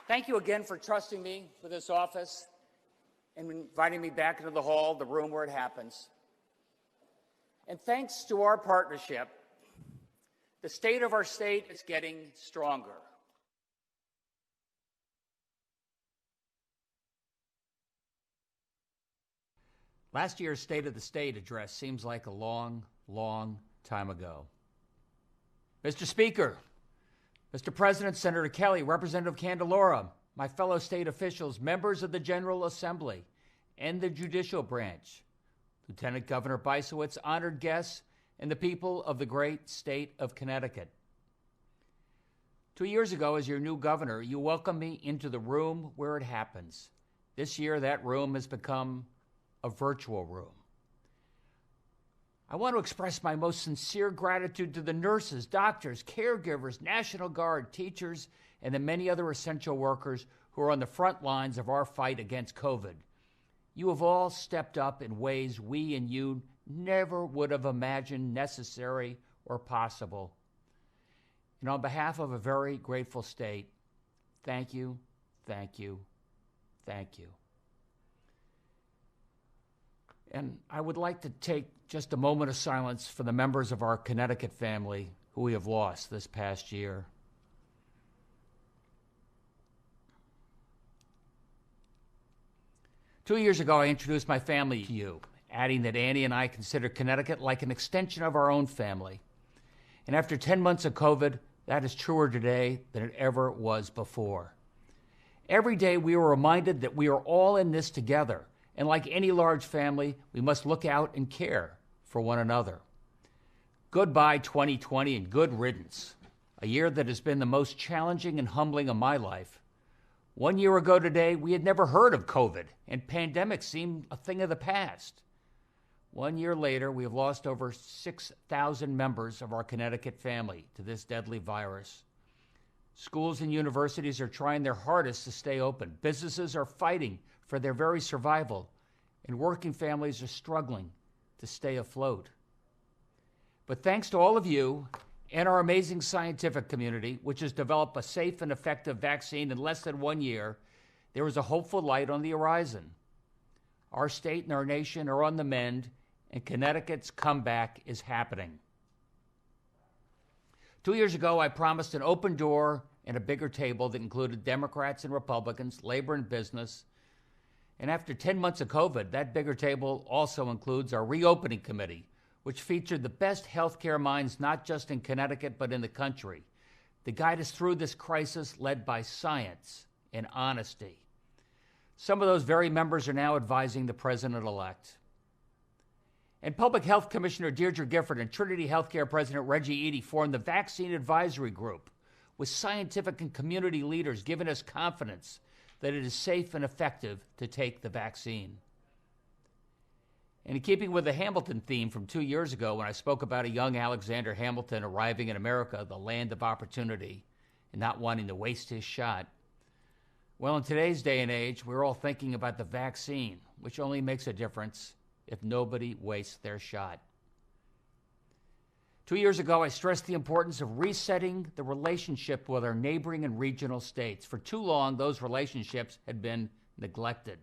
Thank you again for trusting me with this office and inviting me back into the hall, the room where it happens. And thanks to our partnership, the state of our state is getting stronger. Last year's State of the State address seems like a long, long time ago. Mr. Speaker, Mr. President, Senator Kelly, Representative Candelora, my fellow state officials, members of the General Assembly and the judicial branch, Lieutenant Governor Bisowitz, honored guests, and the people of the great state of Connecticut. 2 years ago, as your new governor, you welcomed me into the room where it happens. This year, that room has become a virtual room. I want to express my most sincere gratitude to the nurses, doctors, caregivers, National Guard, teachers, and the many other essential workers who are on the front lines of our fight against COVID. You have all stepped up in ways we and you never would have imagined necessary or possible. And on behalf of a very grateful state, thank you, thank you, thank you. And I would like to take just a moment of silence for the members of our Connecticut family who we have lost this past year. Two years ago, I introduced my family to you, adding that Annie and I consider Connecticut like an extension of our own family. And after 10 months of COVID, that is truer today than it ever was before. Every day, we are reminded that we are all in this together. And like any large family, we must look out and care for one another. Goodbye 2020 and good riddance, a year that has been the most challenging and humbling of my life. 1 year ago today, we had never heard of COVID, and pandemics seemed a thing of the past. 1 year later, we have lost over 6,000 members of our Connecticut family to this deadly virus. Schools and universities are trying their hardest to stay open. Businesses are fighting for their very survival, and working families are struggling to stay afloat. But thanks to all of you and our amazing scientific community, which has developed a safe and effective vaccine in less than 1 year, there is a hopeful light on the horizon. Our state and our nation are on the mend, and Connecticut's comeback is happening. 2 years ago, I promised an open door and a bigger table that included Democrats and Republicans, labor and business. And after 10 months of COVID, that bigger table also includes our reopening committee, which featured the best healthcare minds not just in Connecticut but in the country, to guide us through this crisis led by science and honesty. Some of those very members are now advising the president-elect. And Public Health Commissioner Deirdre Gifford and Trinity Healthcare President Reggie Eady formed the Vaccine Advisory Group, with scientific and community leaders giving us confidence that it is safe and effective to take the vaccine. And in keeping with the Hamilton theme from 2 years ago when I spoke about a young Alexander Hamilton arriving in America, the land of opportunity, and not wanting to waste his shot, well, in today's day and age, we're all thinking about the vaccine, which only makes a difference if nobody wastes their shot. 2 years ago, I stressed the importance of resetting the relationship with our neighboring and regional states. For too long, those relationships had been neglected.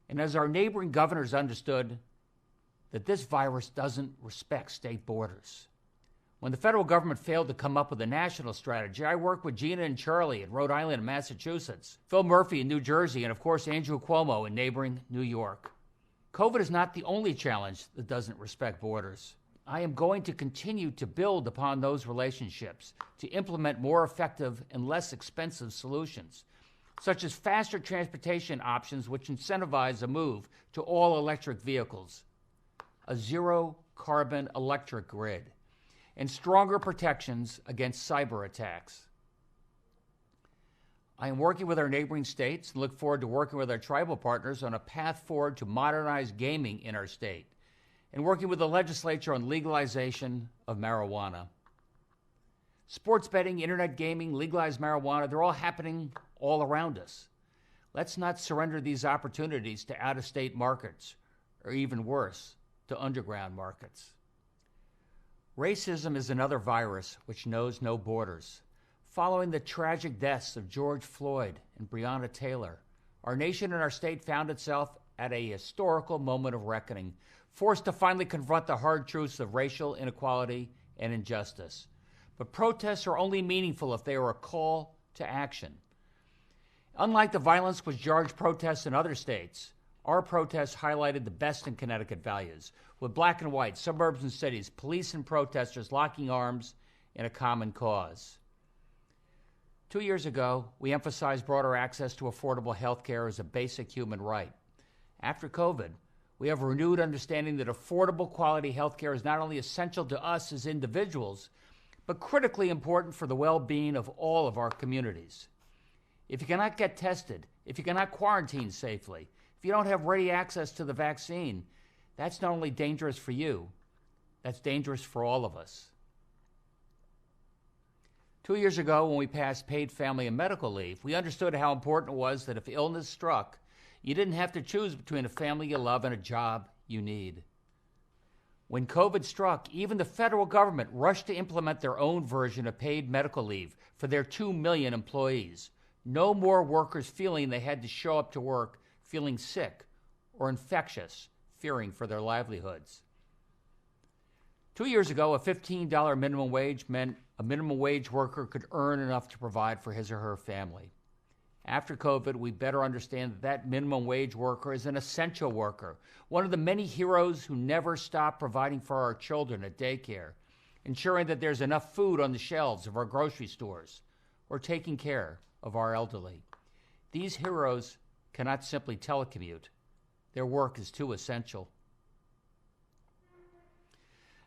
And as our neighboring governors understood that this virus doesn't respect state borders. When the federal government failed to come up with a national strategy, I worked with Gina and Charlie in Rhode Island and Massachusetts, Phil Murphy in New Jersey, and of course, Andrew Cuomo in neighboring New York. COVID is not the only challenge that doesn't respect borders. I am going to continue to build upon those relationships to implement more effective and less expensive solutions, such as faster transportation options which incentivize a move to all electric vehicles, a zero-carbon electric grid, and stronger protections against cyber attacks. I am working with our neighboring states and look forward to working with our tribal partners on a path forward to modernize gaming in our state, and working with the legislature on legalization of marijuana. Sports betting, internet gaming, legalized marijuana, they're all happening all around us. Let's not surrender these opportunities to out-of-state markets, or even worse, to underground markets. Racism is another virus which knows no borders. Following the tragic deaths of George Floyd and Breonna Taylor, our nation and our state found itself at a historical moment of reckoning, forced to finally confront the hard truths of racial inequality and injustice. But protests are only meaningful if they are a call to action. Unlike the violence which jarred protests in other states, our protests highlighted the best in Connecticut values, with black and white, suburbs and cities, police and protesters locking arms in a common cause. 2 years ago, we emphasized broader access to affordable health care as a basic human right. After COVID, we have a renewed understanding that affordable quality health care is not only essential to us as individuals, but critically important for the well-being of all of our communities. If you cannot get tested, if you cannot quarantine safely, if you don't have ready access to the vaccine, that's not only dangerous for you, that's dangerous for all of us. 2 years ago, when we passed paid family and medical leave, we understood how important it was that if illness struck, you didn't have to choose between a family you love and a job you need. When COVID struck, even the federal government rushed to implement their own version of paid medical leave for their 2 million employees. No more workers feeling they had to show up to work feeling sick or infectious, fearing for their livelihoods. 2 years ago, a $15 minimum wage meant a minimum wage worker could earn enough to provide for his or her family. After COVID, we better understand that minimum wage worker is an essential worker, one of the many heroes who never stop providing for our children at daycare, ensuring that there's enough food on the shelves of our grocery stores, or taking care of our elderly. These heroes cannot simply telecommute. Their work is too essential.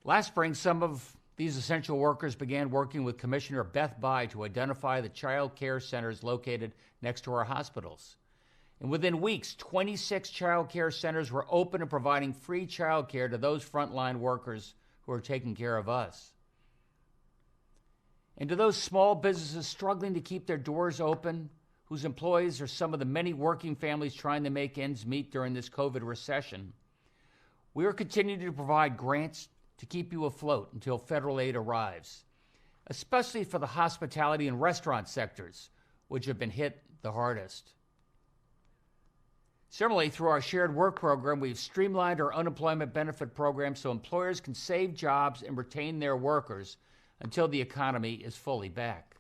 Last spring, some of these essential workers began working with Commissioner Beth Bye to identify the child care centers located next to our hospitals. And within weeks, 26 child care centers were open and providing free child care to those frontline workers who are taking care of us. And to those small businesses struggling to keep their doors open, whose employees are some of the many working families trying to make ends meet during this COVID recession, we are continuing to provide grants to keep you afloat until federal aid arrives, especially for the hospitality and restaurant sectors, which have been hit the hardest. Similarly, through our shared work program, we've streamlined our unemployment benefit program so employers can save jobs and retain their workers until the economy is fully back.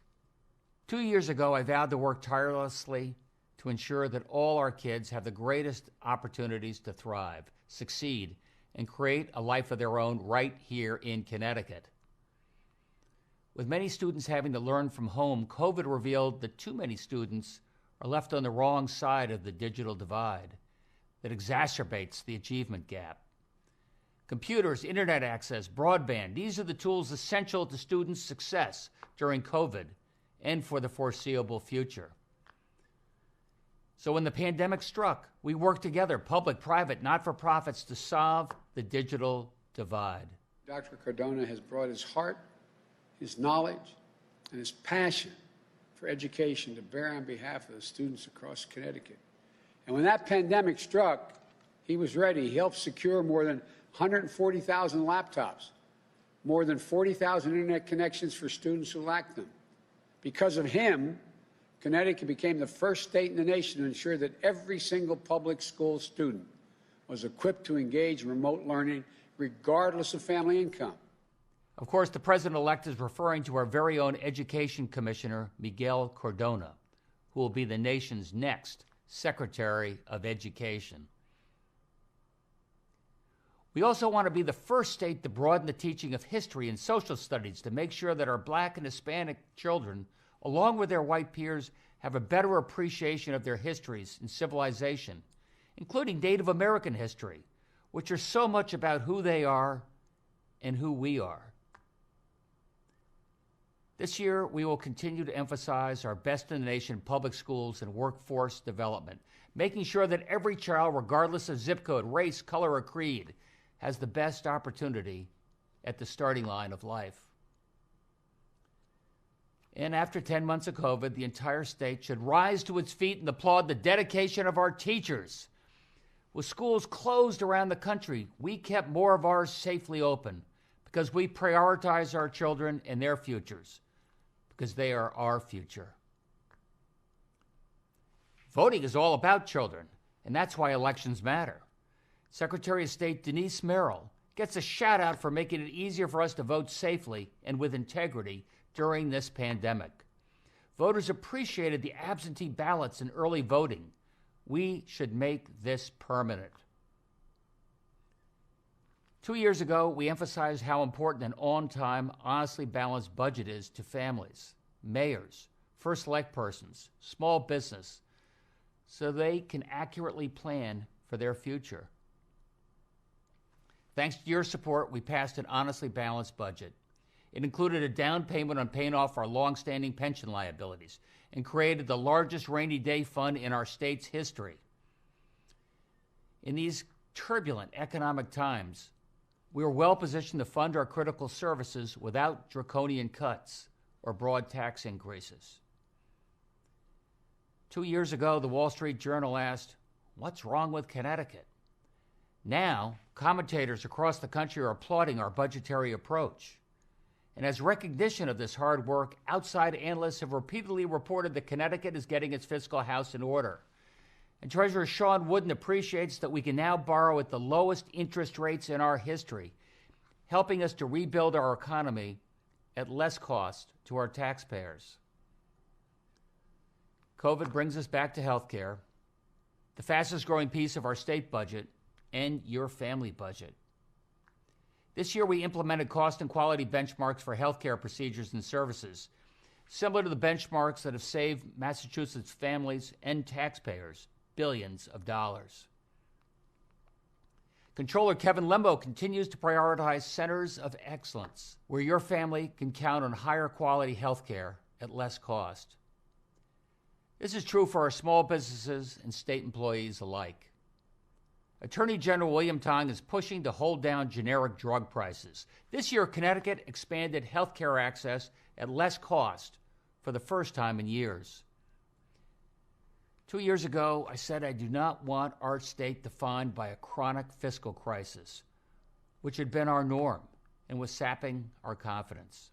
2 years ago, I vowed to work tirelessly to ensure that all our kids have the greatest opportunities to thrive, succeed, and create a life of their own right here in Connecticut. With many students having to learn from home, COVID revealed that too many students are left on the wrong side of the digital divide that exacerbates the achievement gap. Computers, internet access, broadband, these are the tools essential to students' success during COVID and for the foreseeable future. So when the pandemic struck, we worked together, public, private, not-for-profits, to solve the digital divide. Dr. Cardona has brought his heart, his knowledge, and his passion for education to bear on behalf of the students across Connecticut. And when that pandemic struck, he was ready. He helped secure more than 140,000 laptops, more than 40,000 internet connections for students who lacked them. Because of him, Connecticut became the first state in the nation to ensure that every single public school student was equipped to engage in remote learning regardless of family income. Of course, the president-elect is referring to our very own Education Commissioner, Miguel Cardona, who will be the nation's next Secretary of Education. We also want to be the first state to broaden the teaching of history and social studies to make sure that our Black and Hispanic children, along with their white peers, have a better appreciation of their histories and civilization, including Native American history, which are so much about who they are and who we are. This year, we will continue to emphasize our best-in-the-nation public schools and workforce development, making sure that every child, regardless of zip code, race, color, or creed, has the best opportunity at the starting line of life. And after 10 months of COVID, the entire state should rise to its feet and applaud the dedication of our teachers. With schools closed around the country, we kept more of ours safely open because we prioritize our children and their futures, because they are our future. Voting is all about children, and that's why elections matter. Secretary of State Denise Merrill gets a shout out for making it easier for us to vote safely and with integrity during this pandemic. Voters appreciated the absentee ballots and early voting. We should make this permanent. 2 years ago, we emphasized how important an on-time, honestly balanced budget is to families, mayors, first select persons, small business, so they can accurately plan for their future. Thanks to your support, we passed an honestly balanced budget. It included a down payment on paying off our long-standing pension liabilities and created the largest rainy day fund in our state's history. In these turbulent economic times, we are well positioned to fund our critical services without draconian cuts or broad tax increases. 2 years ago, the Wall Street Journal asked, "What's wrong with Connecticut?" Now, commentators across the country are applauding our budgetary approach. And as recognition of this hard work, outside analysts have repeatedly reported that Connecticut is getting its fiscal house in order. And Treasurer Sean Wooden appreciates that we can now borrow at the lowest interest rates in our history, helping us to rebuild our economy at less cost to our taxpayers. COVID brings us back to health care, the fastest growing piece of our state budget, and your family budget. This year, we implemented cost and quality benchmarks for healthcare procedures and services, similar to the benchmarks that have saved Massachusetts families and taxpayers billions of dollars. Controller Kevin Lembo continues to prioritize centers of excellence, where your family can count on higher quality healthcare at less cost. This is true for our small businesses and state employees alike. Attorney General William Tong is pushing to hold down generic drug prices. This year, Connecticut expanded health care access at less cost for the first time in years. 2 years ago, I said I do not want our state defined by a chronic fiscal crisis, which had been our norm and was sapping our confidence.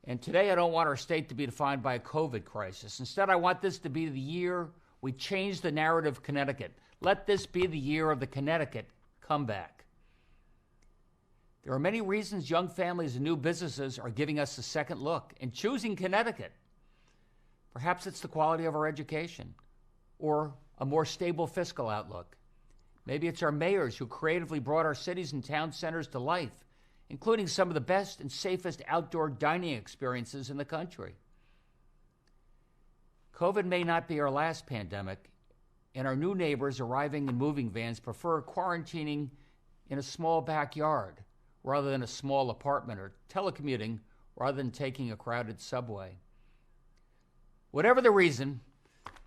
And today, I don't want our state to be defined by a COVID crisis. Instead, I want this to be the year we change the narrative of Connecticut. Let this be the year of the Connecticut comeback. There are many reasons young families and new businesses are giving us a second look and choosing Connecticut. Perhaps it's the quality of our education or a more stable fiscal outlook. Maybe it's our mayors who creatively brought our cities and town centers to life, including some of the best and safest outdoor dining experiences in the country. COVID may not be our last pandemic, and our new neighbors arriving in moving vans prefer quarantining in a small backyard rather than a small apartment, or telecommuting rather than taking a crowded subway. Whatever the reason,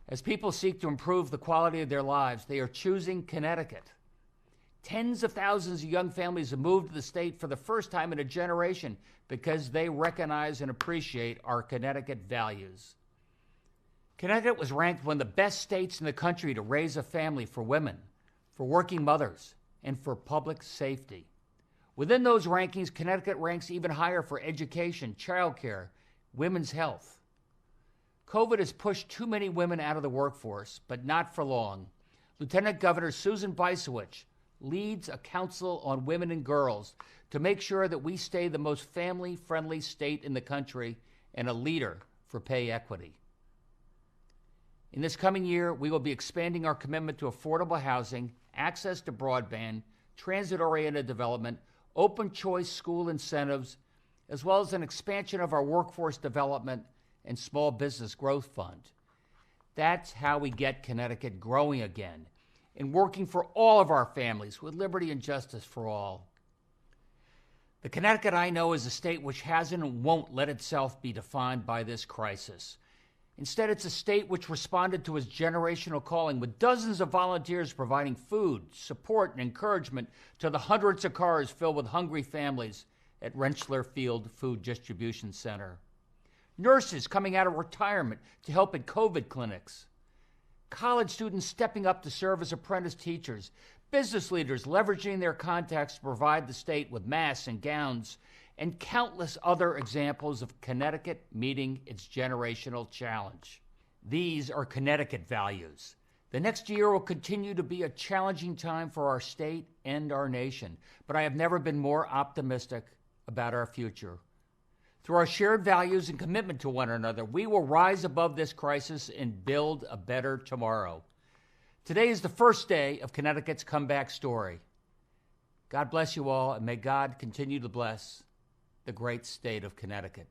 as people seek to improve the quality of their lives, they are choosing Connecticut. Tens of thousands of young families have moved to the state for the first time in a generation because they recognize and appreciate our Connecticut values. Connecticut was ranked one of the best states in the country to raise a family for women, for working mothers, and for public safety. Within those rankings, Connecticut ranks even higher for education, childcare, women's health. COVID has pushed too many women out of the workforce, but not for long. Lieutenant Governor Susan Bicewicz leads a council on women and girls to make sure that we stay the most family-friendly state in the country and a leader for pay equity. In this coming year, we will be expanding our commitment to affordable housing, access to broadband, transit-oriented development, open choice school incentives, as well as an expansion of our workforce development and small business growth fund. That's how we get Connecticut growing again and working for all of our families with liberty and justice for all. The Connecticut I know is a state which hasn't and won't let itself be defined by this crisis. Instead, it's a state which responded to its generational calling with dozens of volunteers providing food, support, and encouragement to the hundreds of cars filled with hungry families at Rentschler Field Food Distribution Center. Nurses coming out of retirement to help at COVID clinics. College students stepping up to serve as apprentice teachers. Business leaders leveraging their contacts to provide the state with masks and gowns. and countless other examples of Connecticut meeting its generational challenge. These are Connecticut values. The next year will continue to be a challenging time for our state and our nation, but I have never been more optimistic about our future. Through our shared values and commitment to one another, we will rise above this crisis and build a better tomorrow. Today is the first day of Connecticut's comeback story. God bless you all, and may God continue to bless the great state of Connecticut.